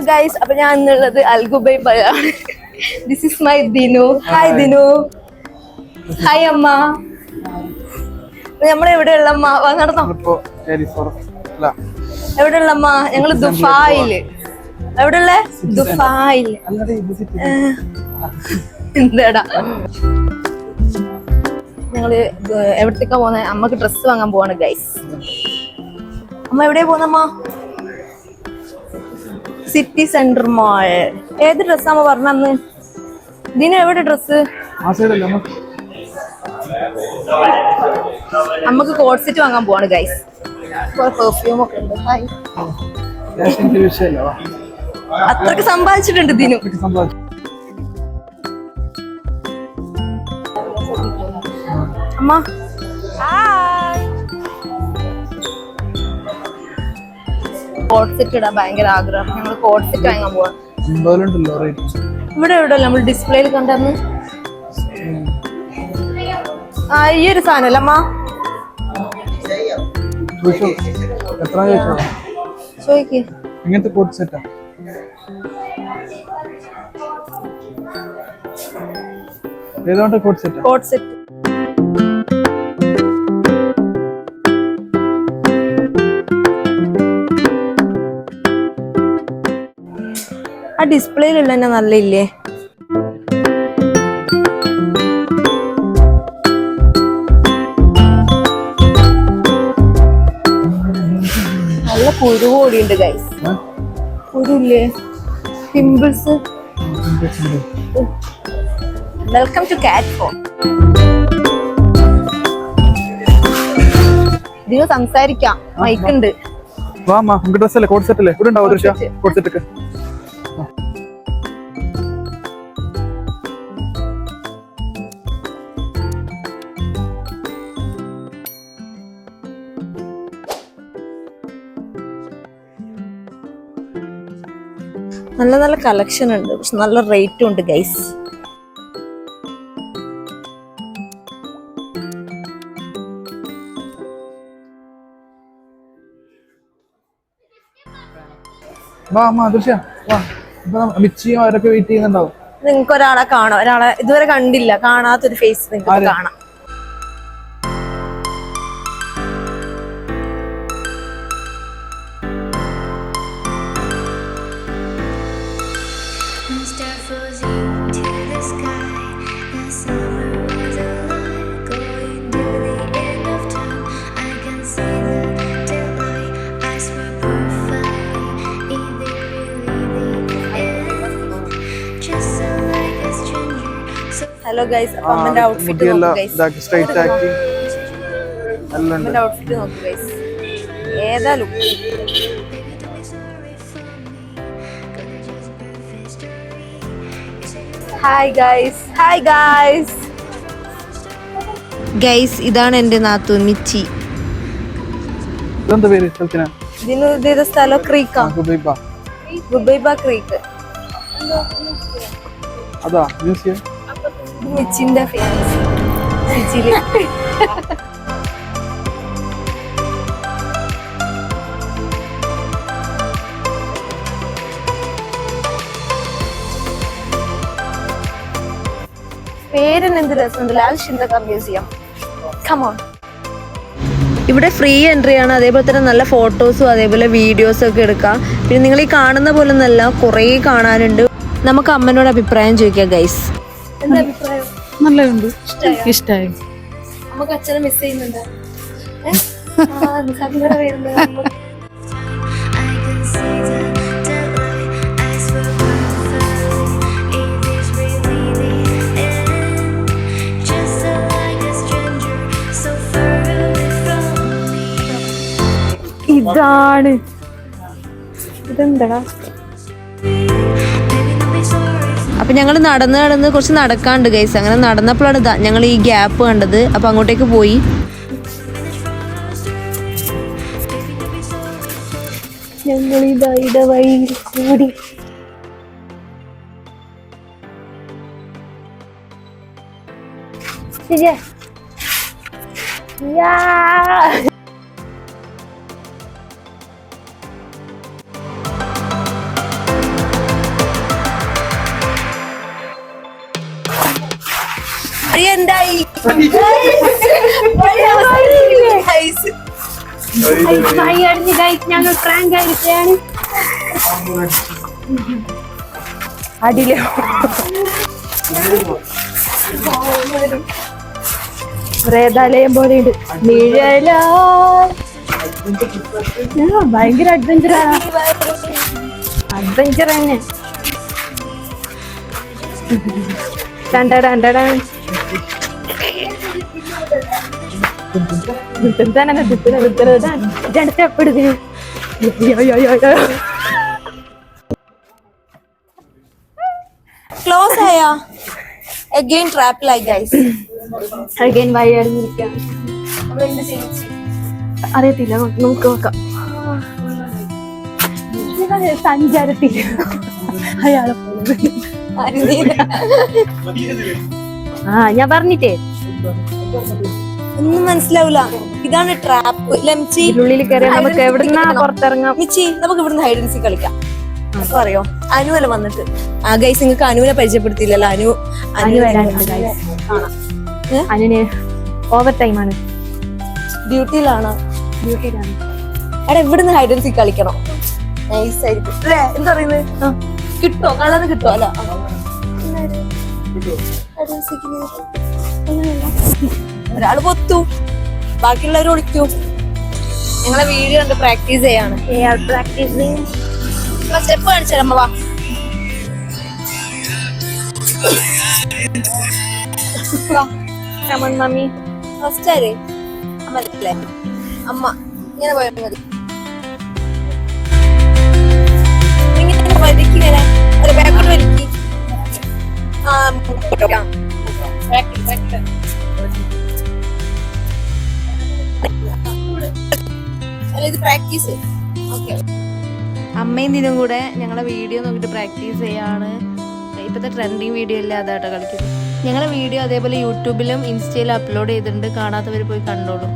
Guys, അപ്പോൾ ഞാൻ ഇന്നുള്ളത് അൽഗുബൈബയാണ്. This is my Dinu. Hi Dinu. Hi അമ്മ. നമ്മൾ എവിടെയുള്ള അമ്മ? നടന്നോ. എവിടെയുള്ള അമ്മ? ഞങ്ങൾ ദുബായില്. എവിടെയുള്ള? ദുബായില്. എന്താടാ? ഞങ്ങള് എവിടത്തേക്കാ പോകുന്നത്? അമ്മക്ക് ഡ്രസ്സ് വാങ്ങാൻ പോവാണ് ഗൈസ്. അമ്മ എവിടെയാ പോകുന്നമ്മ? City centre mall. ഏത് ഡ്രസ്സാമ്മ പറഞ്ഞന്ന്? ഇതിന് എവിടെ ഡ്രസ്സ്? അമ്മക്ക് കോട്ട് സെറ്റ് വാങ്ങാൻ പോവാണ് ഗൈസ്. പെർഫ്യൂം ഒക്കെ ഉണ്ട്. അത്രക്ക് സമ്പാദിച്ചിട്ടുണ്ട് ഇതിനും. അമ്മ കോട്ട് സെറ്റ് ഇടാൻ ഭയങ്കര ആഗ്രഹം. ഞങ്ങൾ കോട്ട് സെറ്റ് വാങ്ങാൻ പോവാ. ഇവിടെ എവിടെ നമ്മൾ ഡിസ്പ്ലേയിൽ കണ്ടെന്ന് ഈ ഒരു സാധനല്ലേ അമ്മ? ചോദിക്ക്. ഇങ്ങനത്തെ കോട്ട് സെറ്റാ? ഏതാണ്ട് കോട്ട് സെറ്റ്. കോട്ട് സെറ്റ് ആ ഡിസ്പ്ലേയിലുള്ള തന്നെ നല്ല ഇല്ലേ? നല്ല കുരു കൂടിയുണ്ട് ഗൈസ്. കുരുല്ലേ? പിമ്പിൾസ്. വെൽക്കം ടു കാറ്റ് ഫോം. ഇതിന് സംസാരിക്കാം, മൈക്കുണ്ട്. ഡ്രസ് അല്ലേ? കോട്ട് സെറ്റ് അല്ലേ? ഇവിടെ ഉണ്ടാവും ദൃശ്യ കോട്ട് സെറ്റ് ഒക്കെ. നല്ല നല്ല കളക്ഷൻ ഉണ്ട്, പക്ഷെ നല്ല റേറ്റും ഉണ്ട് ഗൈസ്. നിങ്ങൾക്ക് ഒരാളെ കാണാം, ഒരാളെ ഇതുവരെ കണ്ടില്ല, കാണാത്തൊരു ഫേസ് നിങ്ങൾക്ക് കാണാം. ഹലോ ഗൈസ്, അപ്പൊ അമ്മന്റെ ഔട്ട്ഫിറ്റ് നോക്കൂ ഗൈസ്. അമ്മന്റെ ഔട്ട്ഫിറ്റ് നോക്കൂ ഗൈസ്. ഏതാ look? Hi guys. Hi guys. Guys, ഇതാണ് എന്റെ നാത്തൂൻ മിച്ചി. ഇതിന് ഇതേത് സ്ഥലം? ക്രീക്കാ, ഗുബൈബ ക്രീക്ക്. അതാ മ്യൂസിയം. മിച്ചിന്റെ ഫേമസ് സിച്ചിലി. പേരിന് എന്ത് രസമുണ്ട്, ലാൽ ഷിൻഡക മ്യൂസിയം. കമോൺ. ഇവിടെ ഫ്രീ എൻട്രി ആണ്, അതേപോലെ തന്നെ നല്ല ഫോട്ടോസും അതേപോലെ വീഡിയോസും ഒക്കെ എടുക്കാം. പിന്നെ നിങ്ങൾ ഈ കാണുന്ന പോലെ ഒന്നല്ല, കുറേ കാണാനുണ്ട്. നമുക്ക് അമ്മനോട് അഭിപ്രായം ചോദിക്കാം ഗൈസ്. എന്താ അഭിപ്രായം? നല്ലുണ്ട്, ഇഷ്ടായി. നമുക്ക് അച്ഛനെ മിസ് ചെയ്യുന്നുണ്ടോ? സങ്കടം വരുന്നത്. ഇതാണ് ഇതെന്താ? അപ്പൊ ഞങ്ങൾ നടന്ന് കുറച്ച് നടക്കാണ്ട് ഗൈസ്. അങ്ങനെ നടന്നപ്പോഴാണ് ഞങ്ങൾ ഈ ഗ്യാപ്പ് കണ്ടത്. അപ്പൊ അങ്ങോട്ടേക്ക് പോയി. ഞങ്ങൾ ഇതാ വഴിയിൽ കൂടി ആക്സിഡന്റായി. ഞങ്ങൾ പ്രാങ്ക് ആയിരിക്കുകയാണ്. അടിയിലോ പ്രേതാലയം പോലെ ഉണ്ട്. ഭയങ്കര അഡ്വഞ്ചർ തന്നെ. ക്ലോസ് ആയാ അഗൈൻ ട്രാപ്പിലായി ഗൈസ്. അഗൈൻ വഴിയായിരുന്നിരിക്കാം. അറിയത്തില്ല, നമുക്ക് നോക്കാം. സഞ്ചാരത്തിൽ അയാളെ ഞാൻ പറഞ്ഞിട്ടേ ഒന്നും മനസ്സിലാവൂല. ഇതാണ് ട്രാപ്പ്. ലംചി ഉള്ളിൽ കയറി നമുക്ക് എവിടുന്നാ പുറത്തിറങ്ങാം. മിച്ചി നമുക്ക് ഇവിടുന്ന് ഹൈഡൻസി കളിക്കാം. അറിയോ അനുവല വന്നിട്ട് ആ ഗൈസ് നിങ്ങൾക്ക് അനുവിനെ പരിചയപ്പെടുത്തിയില്ലല്ലോ. അനു വരാനുണ്ട്. അനുന് ഓവർ ടൈം ആണ്. ഡ്യൂട്ടിയിലാണ്. അവിടെ ഇവിടുന്ന് ഹൈഡൻസി കളിക്കണം. നൈസ് ആയിരിക്കും അല്ലേ? എന്താ പറയുന്നത്? കിട്ടോ കളറ് കിട്ടോ? അല്ല ഒരാള് പൊത്തു, ബാക്കിയുള്ളവർ ഒളിക്കൂ. ഞങ്ങളെ വീഡിയോ കണ്ട് പ്രാക്ടീസ് ചെയ്യാണ്. സ്റ്റെപ്പ് കാണിച്ചാലമ്മ വാ. മമ്മി ഫസ്റ്റ് ആര്? അമ്മല്ലേ? അമ്മ ഇങ്ങനെ പോയാൽ മതി. വലിക്കിങ്ങനെ ഒരു ബാക്കോട്ട് വലിക്കി. ഇത് പ്രാക്ടീസ്. അമ്മയും ദിനും കൂടെ ഞങ്ങളെ വീഡിയോ നോക്കിയിട്ട് പ്രാക്ടീസ് ചെയ്യാണ്. ഇപ്പോഴത്തെ ട്രെൻഡിങ് വീഡിയോ ഇല്ല അതാട്ടോ കളിക്കുന്നത്. ഞങ്ങളെ വീഡിയോ അതേപോലെ യൂട്യൂബിലും ഇൻസ്റ്റയിലും അപ്ലോഡ് ചെയ്തിട്ടുണ്ട്. കാണാത്തവർ പോയി കണ്ടോളൂ.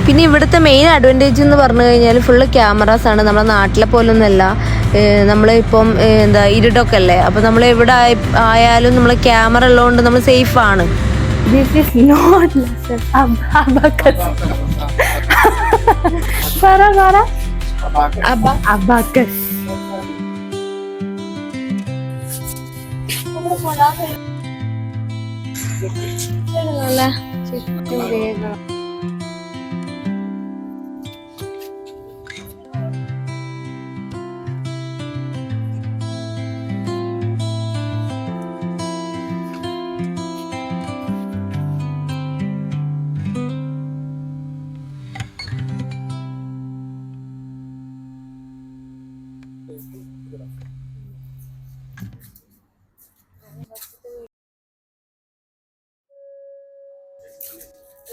പിന്നെ ഇവിടുത്തെ മെയിൻ അഡ്വാൻറ്റേജ് എന്ന് പറഞ്ഞു കഴിഞ്ഞാൽ ഫുള്ള് ക്യാമറാസ് ആണ്. നമ്മുടെ നാട്ടിലെ പോലൊന്നുമല്ല. നമ്മളിപ്പം എന്താ ഇരുടൊക്കെ അല്ലേ, അപ്പോൾ നമ്മൾ എവിടെ ആയാലും നമ്മൾ ക്യാമറ ഉള്ളതുകൊണ്ട് നമ്മൾ സേഫാണ്. This is not lesson. Abacus. Abacus.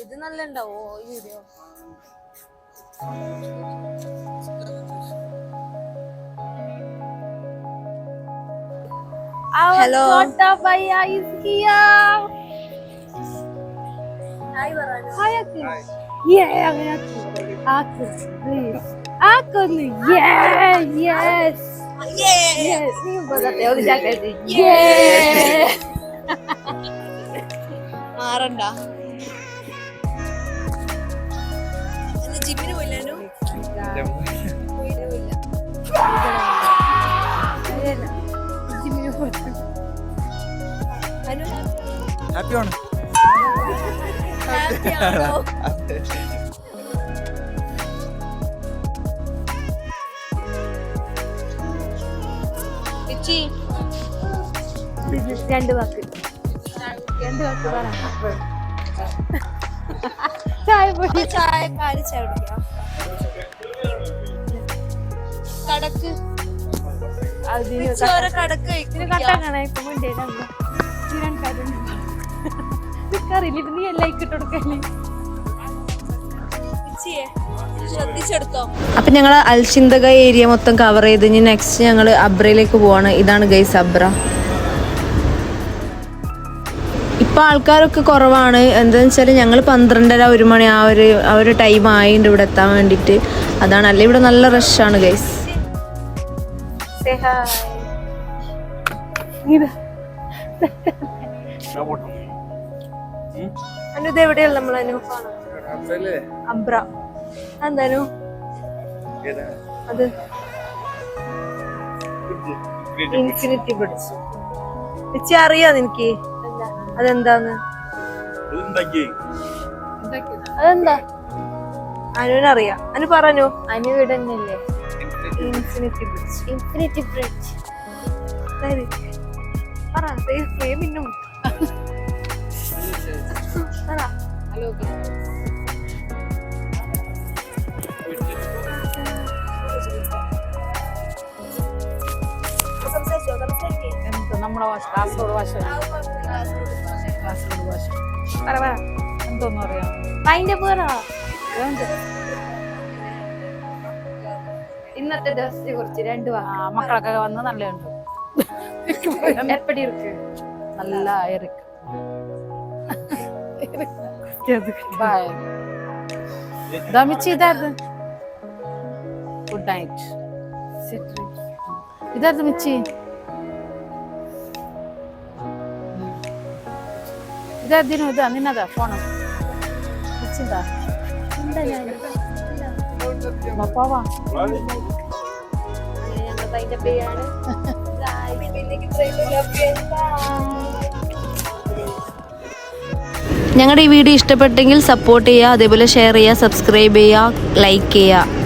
ഇത് നല്ല ഉണ്ടാവോ ഈ വീഡിയോ? ഹലോ ഭയ്യ is here. ഹായ് പറഞ്ഞു. Hi Akil. Yeah, Akil, please. Akil, yeah, yes. Yes. നീ പറഞ്ഞേ ഒരു ജാക്കറ്റ്. Yeah. മാറണ്ട. ജിമ്മിന് പോയില്ലാനോ? ഹാപ്പിയാണ്. രണ്ട് വാക്ക് പറ. ചായ പൊടി. ചായ കാലിച്ചായ കുടിക്കാം. കടക്ക് ചോര കടക്ക് കട്ടാക്കണേ. ഇപ്പൊ മുണ്ടേനറിയില്ല. ഇപ്പൊ നീ എല്ലാം ഇട്ട് കൊടുക്കല്ലേ. ശ്രദ്ധിച്ചെടുത്തോ. അപ്പൊ ഞങ്ങള് അൽഷിന്തക ഏരിയ മൊത്തം കവർ ചെയ്ത് ഇനി നെക്സ്റ്റ് ഞങ്ങള് അബ്രയിലേക്ക് പോവാണ്. ഇതാണ് ഗൈസ് അബ്ര. ഇപ്പൊ ആൾക്കാരൊക്കെ കുറവാണ്. എന്താന്ന് വെച്ചാല് ഞങ്ങള് 12:30 1 മണി ആ ഒരു ടൈം ആയിണ്ട് ഇവിടെ എത്താൻ വേണ്ടിട്ട്. അതാണ്. അല്ലെ ഇവിടെ നല്ല റഷാണ് ഗൈസ്. Say hi. അനു ഇത് എവിടെയുള്ള നമ്മളനു അബ്ര എന്താനു അത് ഇൻഫിനിറ്റി ബ്രിഡ്ജ് വെച്ച് അറിയാ നിനക്ക് അതെന്താന്ന് അതെന്താ അനുവിനറിയാം അനു പറഞ്ഞു അനു ഇവിടെ തന്നെയല്ലേ ഇൻഫിനിറ്റി ബ്രിഡ്ജ് ഇൻഫിനിറ്റി ബ്രിഡ്ജ് പറ മിന്നും പറ നമ്മളെ ഭാഷ കാസർഗോഡ് ഭാഷ കാസർഗോഡ് ഭാഷ പറ പറ എന്തോന്ന് പറയാ അതിന്റെ പേരാ ഇന്നത്തെ ദിവസത്തെ കുറിച്ച് 2 വാക്ക് മക്കളൊക്കെ വന്ന് നല്ലുണ്ട് എപ്പടി ഇருக்கு നല്ല ഇருக்கு ബൈ ദമിച്ചി ഇതായിരുന്നു ഗുഡ് നൈറ്റ് ഇതായിരുന്നു മിച്ചി ഇതായിരുന്നു ഇതാ നിന്നതാ ഫോണ് മിച്ചിന്താ പോവാ ഞങ്ങൾ അതിന്റെ പേരാണ് ഞങ്ങളുടെ ഈ വീഡിയോ ഇഷ്ടപ്പെട്ടെങ്കിൽ സപ്പോർട്ട് ചെയ്യുക, അതേപോലെ ഷെയർ ചെയ്യുക, സബ്സ്ക്രൈബ് ചെയ്യുക, ലൈക്ക് ചെയ്യുക.